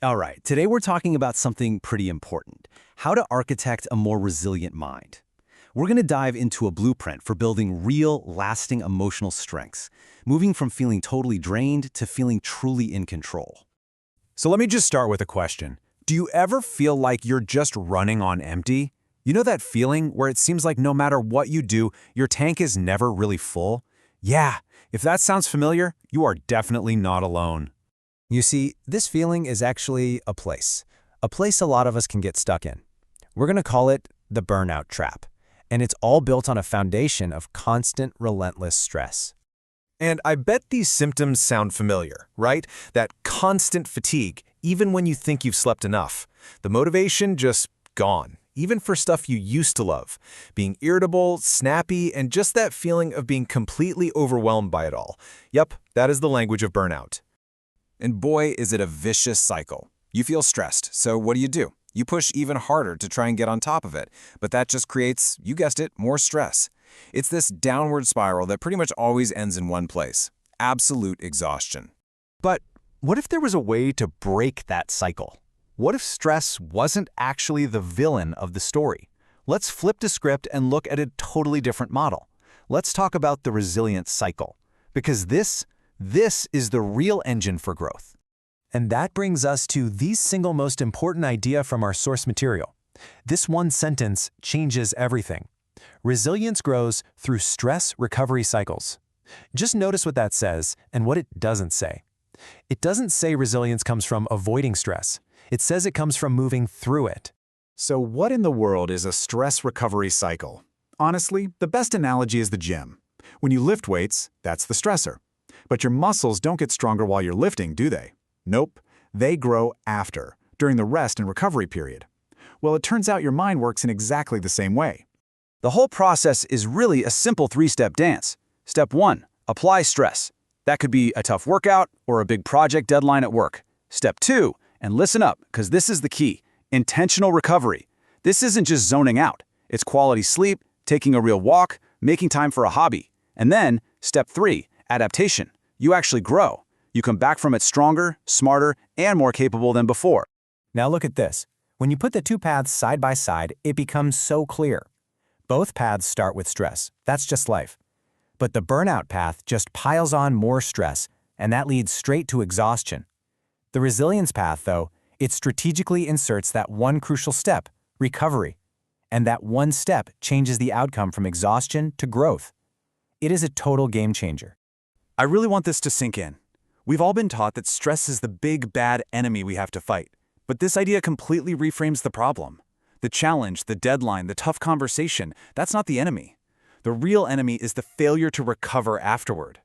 All right, today we're talking about something pretty important: how to architect a more resilient mind. We're going to dive into a blueprint for building real, lasting emotional strengths, moving from feeling totally drained to feeling truly in control. So let me just start with a question. Do you ever feel like you're just running on empty? You know that feeling where it seems like no matter what you do, your tank is never really full? Yeah, if that sounds familiar, you are definitely not alone. You see, this feeling is actually a place a lot of us can get stuck in. We're going to call it the burnout trap, and it's all built on a foundation of constant, relentless stress. And I bet these symptoms sound familiar, right? That constant fatigue, even when you think you've slept enough. The motivation just gone, even for stuff you used to love. Being irritable, snappy, and just that feeling of being completely overwhelmed by it all. Yep, that is the language of burnout. And boy, is it a vicious cycle. You feel stressed, so what do? You push even harder to try and get on top of it, but that just creates, you guessed it, more stress. It's this downward spiral that pretty much always ends in one place: absolute exhaustion. But what if there was a way to break that cycle? What if stress wasn't actually the villain of the story? Let's flip the script and look at a totally different model. Let's talk about the resilience cycle, because this is the real engine for growth. And that brings us to the single most important idea from our source material. This one sentence changes everything. Resilience grows through stress recovery cycles. Just notice what that says and what it doesn't say. It doesn't say resilience comes from avoiding stress. It says it comes from moving through it. So what in the world is a stress recovery cycle? Honestly, the best analogy is the gym. When you lift weights, that's the stressor. But your muscles don't get stronger while you're lifting, do they? Nope. They grow after, during the rest and recovery period. Well, it turns out your mind works in exactly the same way. The whole process is really a simple three-step dance. Step 1, apply stress. That could be a tough workout or a big project deadline at work. Step 2, and listen up, because this is the key: intentional recovery. This isn't just zoning out. It's quality sleep, taking a real walk, making time for a hobby. And then, step 3, adaptation. You actually grow. You come back from it stronger, smarter, and more capable than before. Now look at this. When you put the two paths side by side, it becomes so clear. Both paths start with stress. That's just life. But the burnout path just piles on more stress, and that leads straight to exhaustion. The resilience path, though, it strategically inserts that one crucial step: recovery. And that one step changes the outcome from exhaustion to growth. It is a total game changer. I really want this to sink in. We've all been taught that stress is the big bad enemy we have to fight. But this idea completely reframes the problem. The challenge, the deadline, the tough conversation, that's not the enemy. The real enemy is the failure to recover afterward.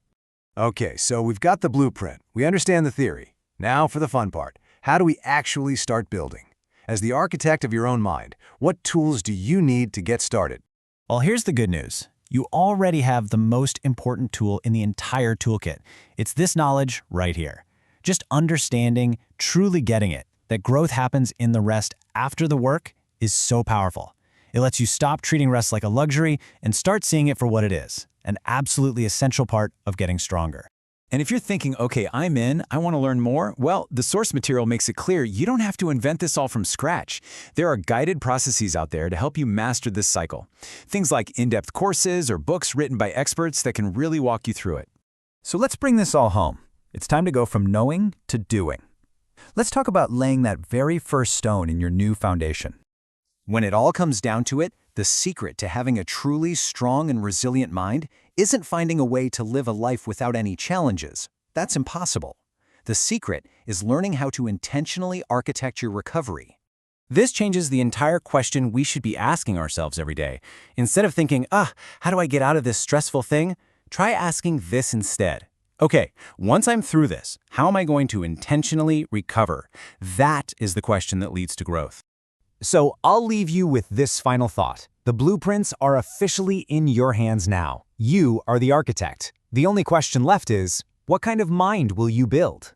Okay, so we've got the blueprint. We understand the theory. Now for the fun part. How do we actually start building? As the architect of your own mind, what tools do you need to get started? Well, here's the good news. You already have the most important tool in the entire toolkit. It's this knowledge right here. Just understanding, truly getting it, that growth happens in the rest after the work is so powerful. It lets you stop treating rest like a luxury and start seeing it for what it is: an absolutely essential part of getting stronger. And if you're thinking, okay, I'm in, I want to learn more, well, the source material makes it clear you don't have to invent this all from scratch. There are guided processes out there to help you master this cycle. Things like in-depth courses or books written by experts that can really walk you through it. So let's bring this all home. It's time to go from knowing to doing. Let's talk about laying that very first stone in your new foundation. When it all comes down to it, the secret to having a truly strong and resilient mind isn't finding a way to live a life without any challenges. That's impossible. The secret is learning how to intentionally architect your recovery. This changes the entire question we should be asking ourselves every day. Instead of thinking, how do I get out of this stressful thing? Try asking this instead. Okay, once I'm through this, how am I going to intentionally recover? That is the question that leads to growth. So I'll leave you with this final thought. The blueprints are officially in your hands now. You are the architect. The only question left is, what kind of mind will you build?